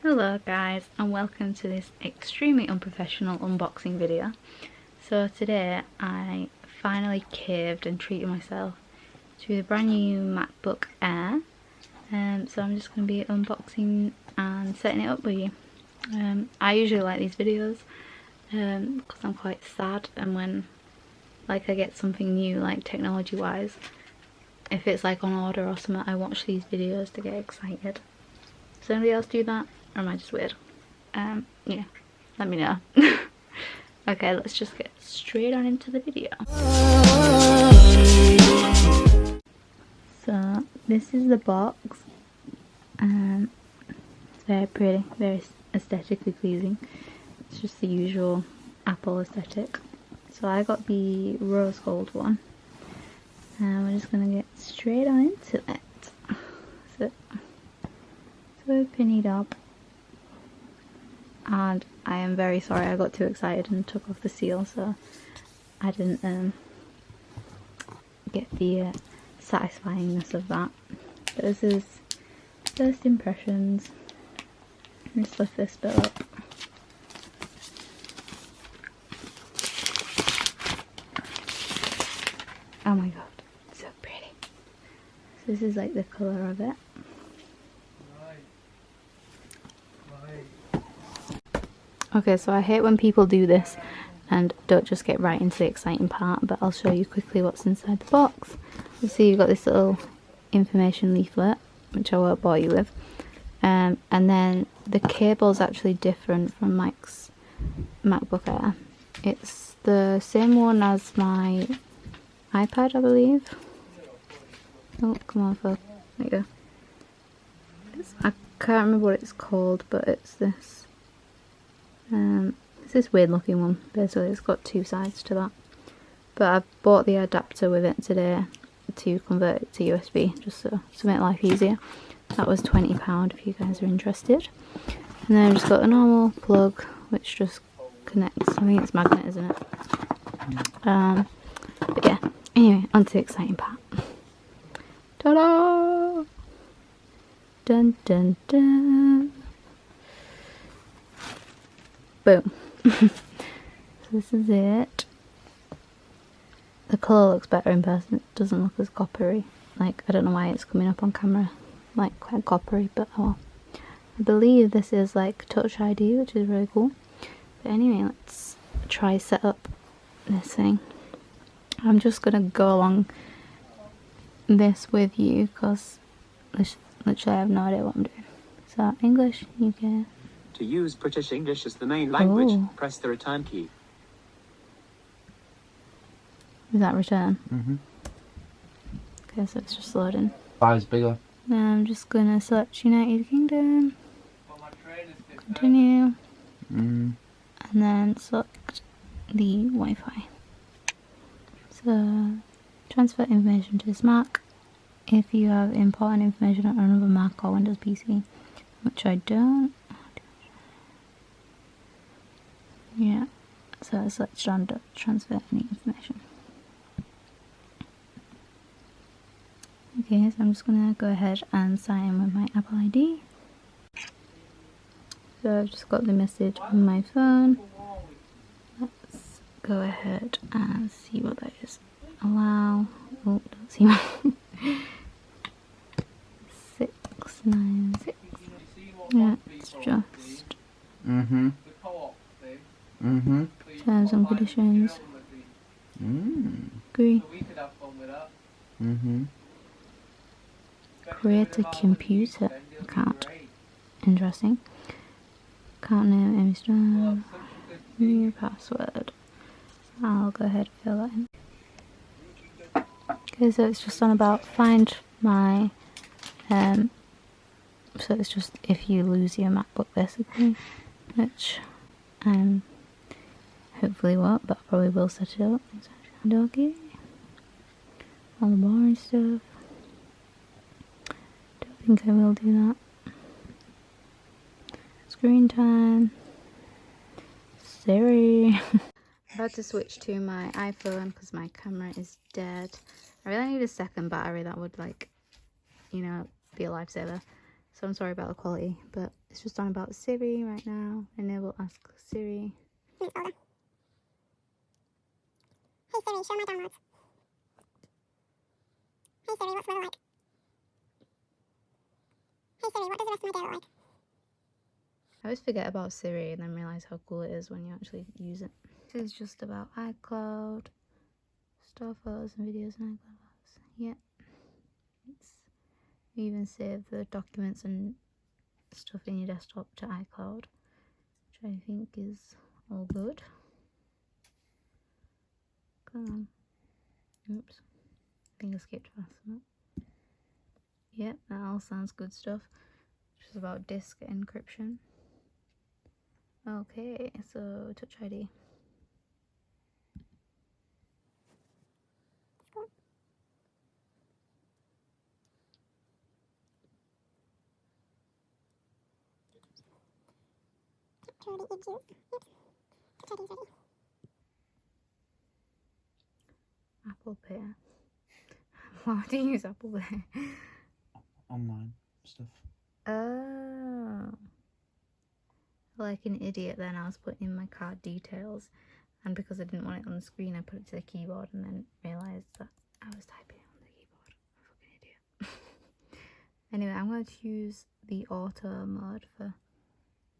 Hello guys, and welcome to this extremely unprofessional unboxing video. So today I finally caved and treated myself to the brand new MacBook Air. So I'm just going to be unboxing and setting it up with you. I usually like these videos because I'm quite sad, and when I get something new, like technology wise, if it's like on order or something, I watch these videos to get excited. Does anybody else do that? Or am I just weird? Yeah, let me know. Okay, let's just get straight on into the video. So, this is the box. It's very pretty, very aesthetically pleasing. It's just the usual Apple aesthetic. So I got the rose gold one. And we're just gonna get straight on into it. So open it up. And I am very sorry, I got too excited and took off the seal, so I didn't get the satisfyingness of that. But this is first impressions. Just lift this bit up. Oh my god, it's so pretty. So this is like the colour of it. Okay, so I hate when people do this and don't just get right into the exciting part, but I'll show you quickly what's inside the box. You see you've got this little information leaflet, which I won't bore you with, and then the cable is actually different from Mike's MacBook Air. It's the same one as my iPad, I believe. Oh, come on, Phil. There you go. I can't remember what it's called, but it's this. It's this weird looking one. Basically, it's got two sides to that. But I've bought the adapter with it today to convert it to USB, just to make life easier. That was £20 if you guys are interested. And then I've just got a normal plug, which just connects. I think it's magnet, isn't it? But yeah. Anyway, on to the exciting part. Ta-da! Dun dun dun. Boom. So this is it. The colour looks better in person. It doesn't look as coppery. Like, I don't know why it's coming up on camera like quite coppery, but oh well. I believe this is like Touch ID, which is really cool. But anyway, let's try set up this thing. I'm just gonna go along this with you because literally I have no idea what I'm doing. So English, UK. To use British English as the main language, Ooh. press the return key. Is that return? Mm-hmm. Okay, so it's just loading. Size bigger. Now I'm just gonna select United Kingdom. Continue. And then select the Wi-Fi. So transfer information to this Mac. If you have important information on another Mac or Windows PC, which I don't. Yeah, so select transfer any information. Okay, so I'm just gonna go ahead and sign in with my Apple ID. So I've just got the message on my phone. Let's go ahead and see what that is. Allow. Oh, don't see my 696. Yeah, it's just. Terms and conditions. Agree. Create a computer account. Interesting. Account name, image name, new password. I'll go ahead and fill that in. Okay, so it's just on about find my so it's just if you lose your MacBook basically, which hopefully won't, but I probably will set it up. Okay. All the boring stuff. Don't think I will do that. Screen time. Siri. I'm about to switch to my iPhone because my camera is dead. I really need a second battery. That would, like, you know, be a lifesaver. so I'm sorry about the quality, but it's just on about Siri right now. Enable Ask Siri. Hey Siri, show my downloads. Hey Siri, what's the weather like? Hey Siri, what does the rest of my day look like? I always forget about Siri and then realise how cool it is when you actually use it. This is just about iCloud, store photos and videos in iCloud. Yeah. You even save the documents and stuff in your desktop to iCloud, which I think is all good. Come on. Oops. I think I skipped past that. Yep, that all sounds good stuff. Just about disk encryption. Okay, so Touch ID. Cool. Capture the beacuse. Oops. Touch ID's ready. Apple Pay. Why do you use Apple Pay? Online stuff. Oh. Like an idiot then, I was putting in my card details, and because I didn't want it on the screen I put it to the keyboard and then realised that I was typing on the keyboard. I'm a fucking idiot. Anyway, I'm going to use the auto mode for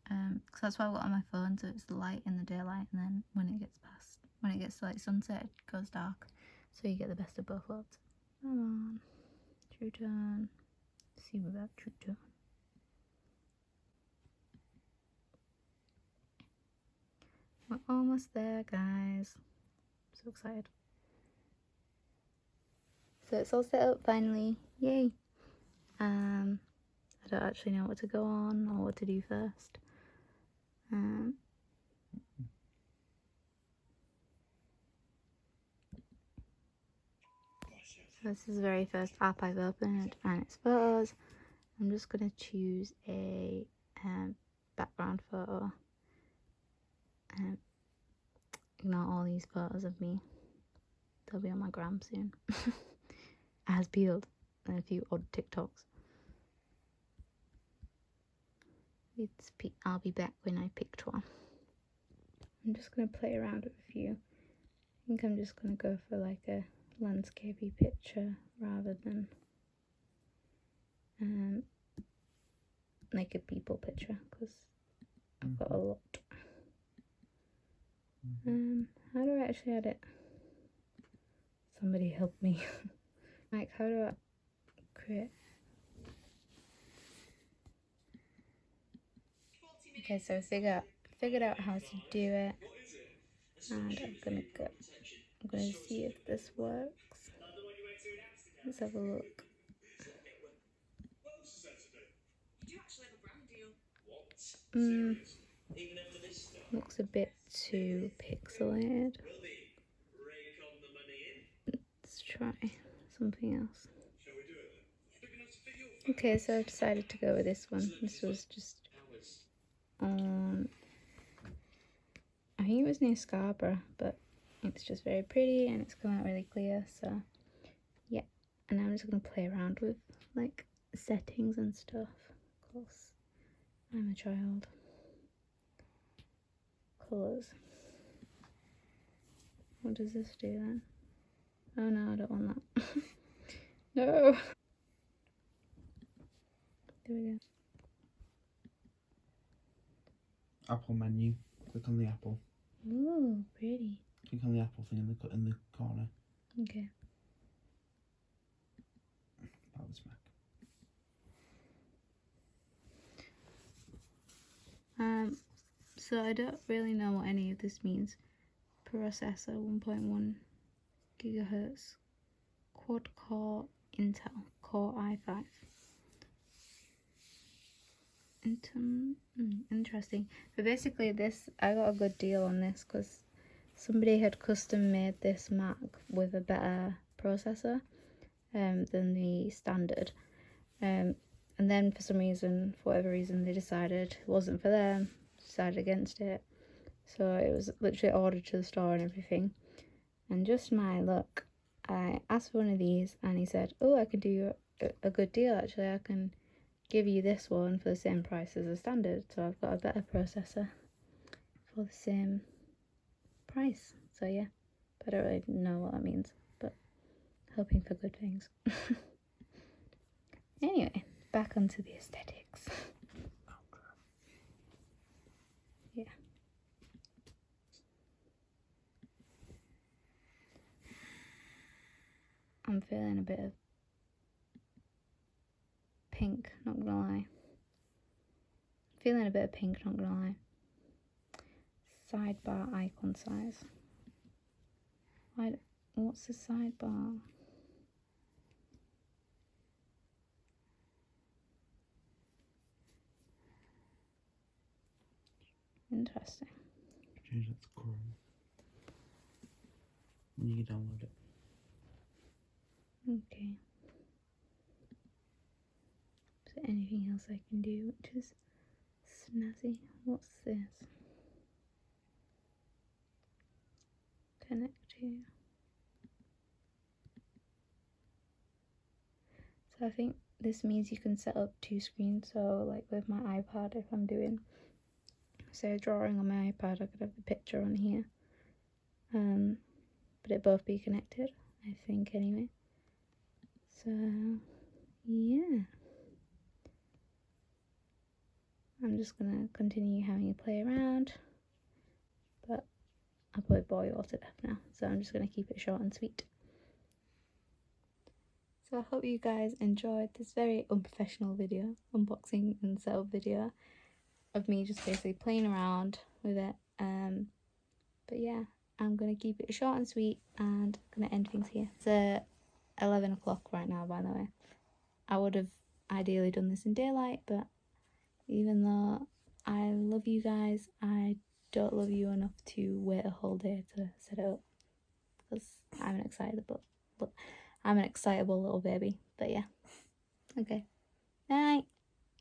because that's what I've got on my phone, so it's light in the daylight, and then when it gets to like sunset it goes dark, so you get the best of both worlds. Come on, true tone. Let's see about true tone. We're almost there, guys. I'm so excited. So it's all set up finally. Yay. I don't actually know what to go on or what to do first. So this is the very first app I've opened, and it's photos. I'm just gonna choose a background photo. Ignore all these photos of me. They'll be on my gram soon. As peeled, and a few odd TikToks. I'll be back when I picked one. I'm just gonna play around with a few. I think I'm just gonna go for like a landscapey picture rather than like a people picture, because I've got a lot. How do I actually add it? Somebody help me. Like, how do I create? Okay, so I figured out how to do it, and I'm gonna see if this works. Let's have a look. Looks a bit too pixelated. Let's try something else. Okay, so I've decided to go with this one. This was just on, I think it was near Scarborough, but it's just very pretty and it's come out really clear, so yeah. And I'm just going to play around with like settings and stuff. Of course, I'm a child. Colours. What does this do then? Oh no, I don't want that. No! There we go. Apple menu. Click on the apple. Ooh, pretty. Click on the apple thing in the corner. Okay. That was Mac. So I don't really know what any of this means. Processor 1.1 gigahertz, quad core Intel Core i5. Interesting. But basically this, I got a good deal on this because somebody had custom made this Mac with a better processor than the standard. And then for some reason, for whatever reason, they decided it wasn't for them, decided against it. So it was literally ordered to the store and everything. And just my luck, I asked for one of these and he said, oh, I can do you a good deal actually. I can give you this one for the same price as the standard, so I've got a better processor for the same price. So yeah, I don't really know what that means, but hoping for good things. Anyway, back onto the aesthetics. Yeah. I'm feeling a bit of pink, not gonna lie. Feeling a bit of pink, not gonna lie. Sidebar icon size. What's the sidebar? Interesting. Change that to Chrome. And you can download it. Okay. Is there anything else I can do which is snazzy? What's this? Connect to. So I think this means you can set up 2 screens. So like with my iPad, if I'm doing, say, drawing on my iPad, I could have the picture on here. But it both be connected, I think, anyway. So yeah, I'm just gonna continue having a play around, but I'll probably bore you all to death now, so I'm just gonna keep it short and sweet. So I hope you guys enjoyed this very unprofessional video, unboxing and setup video of me just basically playing around with it. But yeah, I'm gonna keep it short and sweet and gonna end things here. It's 11 o'clock right now, by the way. I would have ideally done this in daylight, but even though I love you guys, I don't love you enough to wait a whole day to set it up, because I'm an excitable little baby. But yeah, okay, night.